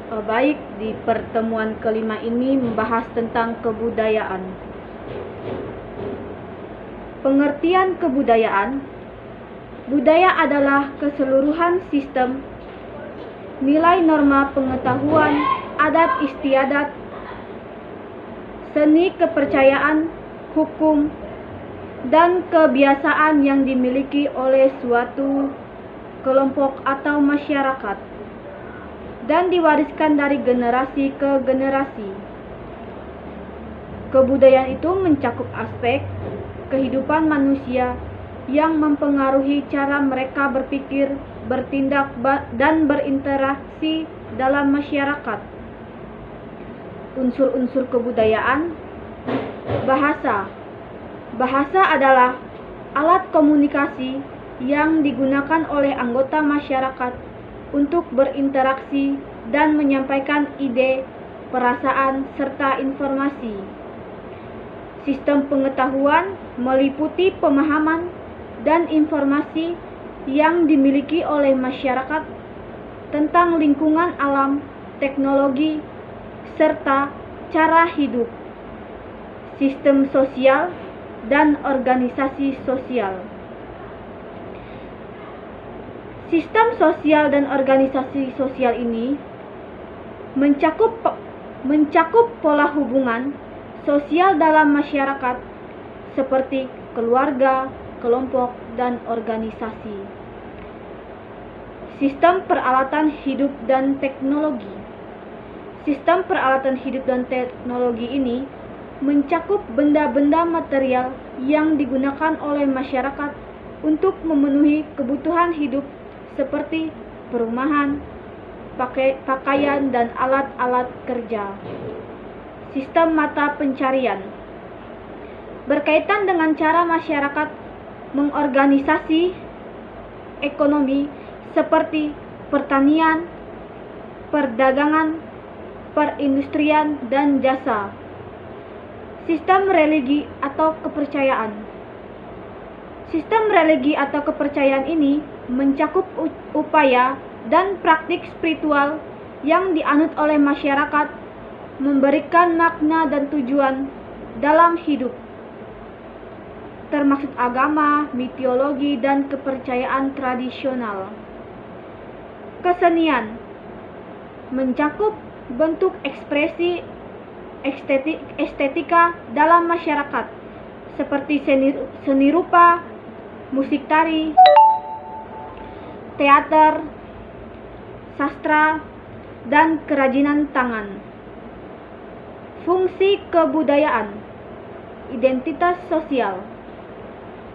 Baik, di pertemuan kelima ini membahas tentang kebudayaan. Pengertian kebudayaan. Budaya adalah keseluruhan sistem, nilai norma pengetahuan, adat istiadat, seni kepercayaan, hukum, dan kebiasaan yang dimiliki oleh suatu kelompok atau masyarakat dan diwariskan dari generasi ke generasi. Kebudayaan itu mencakup aspek kehidupan manusia yang mempengaruhi cara mereka berpikir, bertindak, dan berinteraksi dalam masyarakat. Unsur-unsur kebudayaan. Bahasa. Bahasa adalah alat komunikasi yang digunakan oleh anggota masyarakat untuk berinteraksi dan menyampaikan ide, perasaan, serta informasi. Sistem pengetahuan meliputi pemahaman dan informasi yang dimiliki oleh masyarakat tentang lingkungan alam, teknologi, serta cara hidup. Sistem sosial dan organisasi sosial. Sistem sosial dan organisasi sosial ini mencakup pola hubungan sosial dalam masyarakat seperti keluarga, kelompok, dan organisasi. Sistem peralatan hidup dan teknologi. Sistem peralatan hidup dan teknologi ini mencakup benda-benda material yang digunakan oleh masyarakat untuk memenuhi kebutuhan hidup seperti perumahan, pakaian, dan alat-alat kerja. Sistem mata pencarian berkaitan dengan cara masyarakat mengorganisasi ekonomi seperti pertanian, perdagangan, perindustrian, dan jasa. Sistem religi atau kepercayaan. Sistem religi atau kepercayaan ini mencakup upaya dan praktik spiritual yang dianut oleh masyarakat memberikan makna dan tujuan dalam hidup, termasuk agama, mitologi, dan kepercayaan tradisional. Kesenian mencakup bentuk ekspresi estetika dalam masyarakat seperti seni rupa, musik tari, teater, sastra, dan kerajinan tangan. Fungsi kebudayaan. Identitas sosial.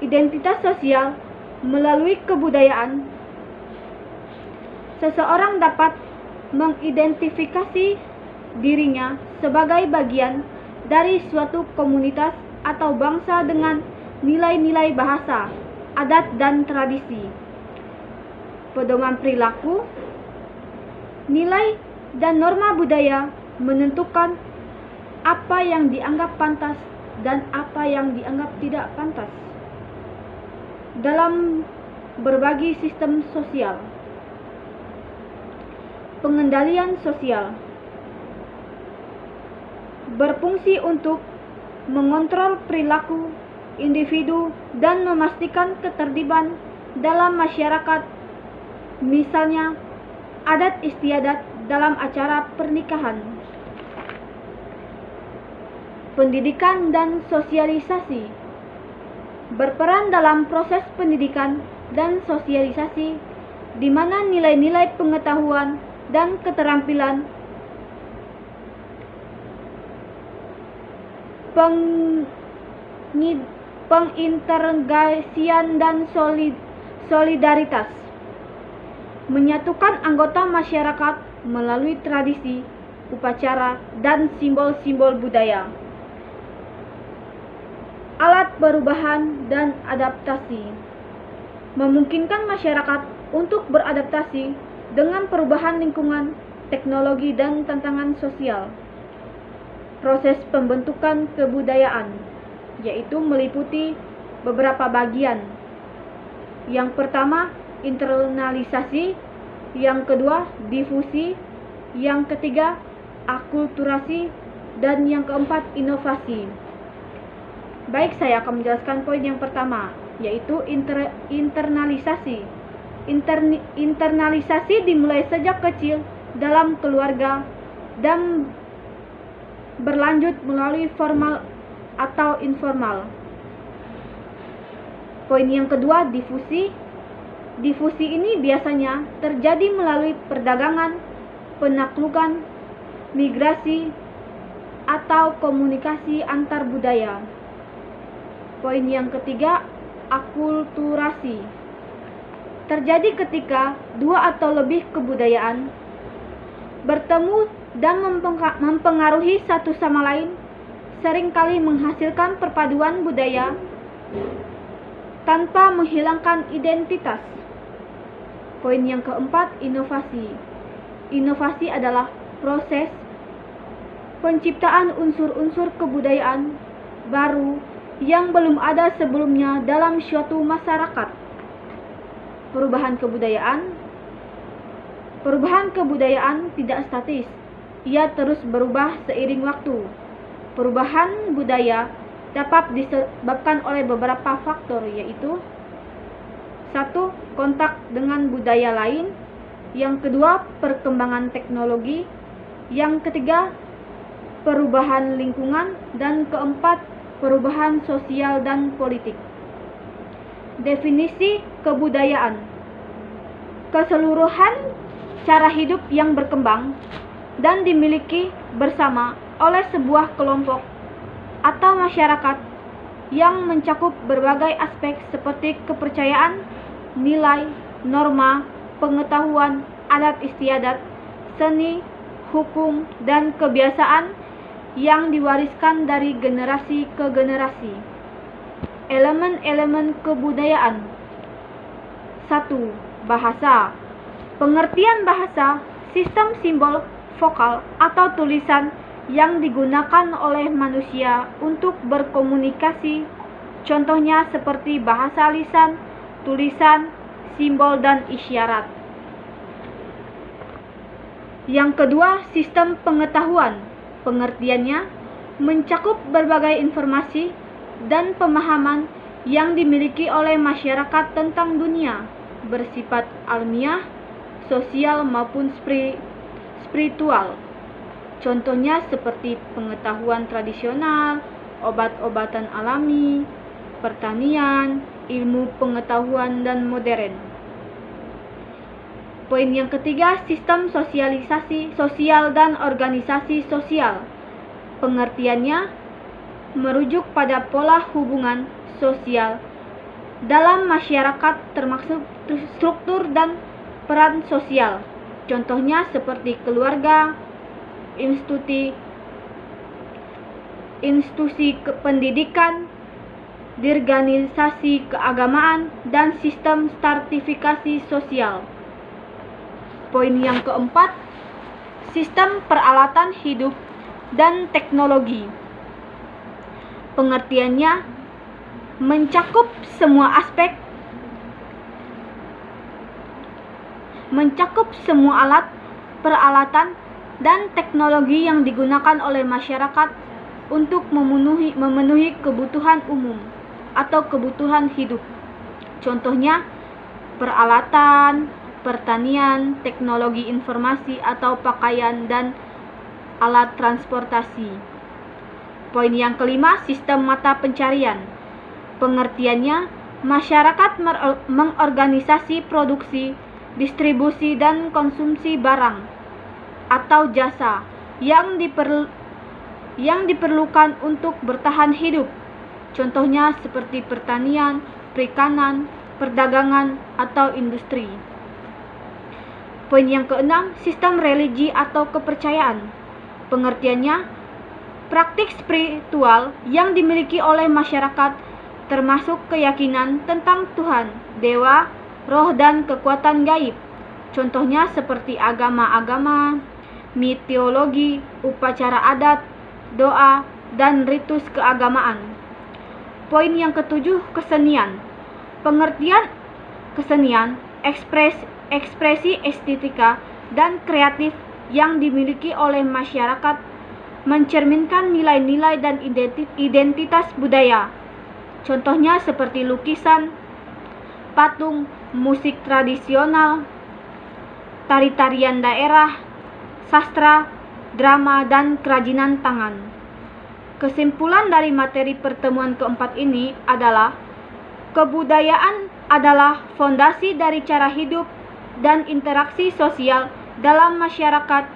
Identitas sosial melalui kebudayaan, seseorang dapat mengidentifikasi dirinya sebagai bagian dari suatu komunitas atau bangsa dengan nilai-nilai bahasa, adat, dan tradisi. Pedoman perilaku. Nilai dan norma budaya menentukan apa yang dianggap pantas dan apa yang dianggap tidak pantas dalam berbagi sistem sosial. Pengendalian sosial berfungsi untuk mengontrol perilaku individu dan memastikan ketertiban dalam masyarakat, misalnya adat istiadat dalam acara pernikahan. Pendidikan dan sosialisasi berperan dalam proses pendidikan dan sosialisasi di mana nilai-nilai pengetahuan dan keterampilan pengintegrasian dan solidaritas menyatukan anggota masyarakat melalui tradisi, upacara, dan simbol-simbol budaya. Alat perubahan dan adaptasi memungkinkan masyarakat untuk beradaptasi dengan perubahan lingkungan, teknologi, dan tantangan sosial. Proses pembentukan kebudayaan, yaitu meliputi beberapa bagian. Yang pertama, internalisasi. Yang kedua, difusi. yang ketiga akulturasi, dan yang keempat inovasi. Baik, saya akan menjelaskan poin yang pertama, yaitu internalisasi. Internalisasi dimulai sejak kecil dalam keluarga dan berlanjut melalui formal atau informal. Poin yang kedua, difusi. Difusi ini biasanya terjadi melalui perdagangan, penaklukan, migrasi, atau komunikasi antar budaya. Poin yang ketiga, akulturasi. Terjadi ketika dua atau lebih kebudayaan bertemu dan mempengaruhi satu sama lain, seringkali menghasilkan perpaduan budaya tanpa menghilangkan identitas. Poin yang keempat, inovasi. Inovasi adalah proses penciptaan unsur-unsur kebudayaan baru yang belum ada sebelumnya dalam suatu masyarakat. Perubahan kebudayaan tidak statis. Ia terus berubah seiring waktu. Perubahan budaya dapat disebabkan oleh beberapa faktor, yaitu 1. Kontak dengan budaya lain. Yang kedua, perkembangan teknologi. Yang ketiga, perubahan lingkungan. Dan keempat, perubahan sosial dan politik. Definisi kebudayaan: keseluruhan cara hidup yang berkembang dan dimiliki bersama oleh sebuah kelompok atau masyarakat yang mencakup berbagai aspek seperti kepercayaan, nilai, norma, pengetahuan, adat istiadat, seni, hukum, dan kebiasaan yang diwariskan dari generasi ke generasi. Elemen-elemen kebudayaan. 1. Bahasa. Pengertian bahasa, sistem simbol, vokal, atau tulisan yang digunakan oleh manusia untuk berkomunikasi. Contohnya seperti bahasa lisan, tulisan, simbol, dan isyarat. Yang kedua, sistem pengetahuan. Pengertiannya mencakup berbagai informasi dan pemahaman yang dimiliki oleh masyarakat tentang dunia, bersifat alamiah, sosial maupun spiritual. Contohnya seperti pengetahuan tradisional, obat-obatan alami, pertanian, ilmu pengetahuan, dan modern. Poin yang ketiga, sistem sosialisasi sosial dan organisasi sosial. Pengertiannya merujuk pada pola hubungan sosial dalam masyarakat termasuk struktur dan peran sosial. Contohnya seperti keluarga, institusi pendidikan, organisasi keagamaan, dan sistem stratifikasi sosial. Poin yang keempat, sistem peralatan hidup dan teknologi. Pengertiannya mencakup semua alat, peralatan, dan teknologi yang digunakan oleh masyarakat untuk memenuhi kebutuhan umum atau kebutuhan hidup. Contohnya peralatan, pertanian, teknologi informasi atau pakaian, dan alat transportasi. Poin yang kelima, sistem mata pencarian. Pengertiannya, masyarakat mengorganisasi produksi, distribusi, dan konsumsi barang atau jasa yang diperlukan untuk bertahan hidup. Contohnya seperti pertanian, perikanan, perdagangan, atau industri. Poin yang keenam, sistem religi atau kepercayaan. Pengertiannya, praktik spiritual yang dimiliki oleh masyarakat termasuk keyakinan tentang Tuhan, dewa, roh, dan kekuatan gaib. Contohnya seperti agama-agama, mitologi, upacara adat, doa, dan ritus keagamaan. Poin yang ketujuh, kesenian. Pengertian kesenian, ekspresi estetika dan kreatif yang dimiliki oleh masyarakat mencerminkan nilai-nilai dan identitas budaya. Contohnya seperti lukisan, patung, musik tradisional, tari-tarian daerah, sastra, drama, dan kerajinan tangan. Kesimpulan dari materi pertemuan keempat ini adalah kebudayaan adalah fondasi dari cara hidup dan interaksi sosial dalam masyarakat.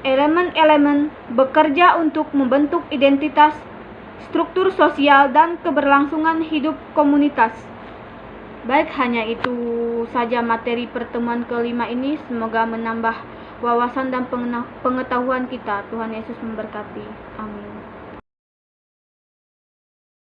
Elemen-elemen bekerja untuk membentuk identitas, struktur sosial, dan keberlangsungan hidup komunitas. Baik, hanya itu saja materi pertemuan kelima ini. Semoga menambah wawasan dan pengetahuan kita. Tuhan Yesus memberkati. Amin.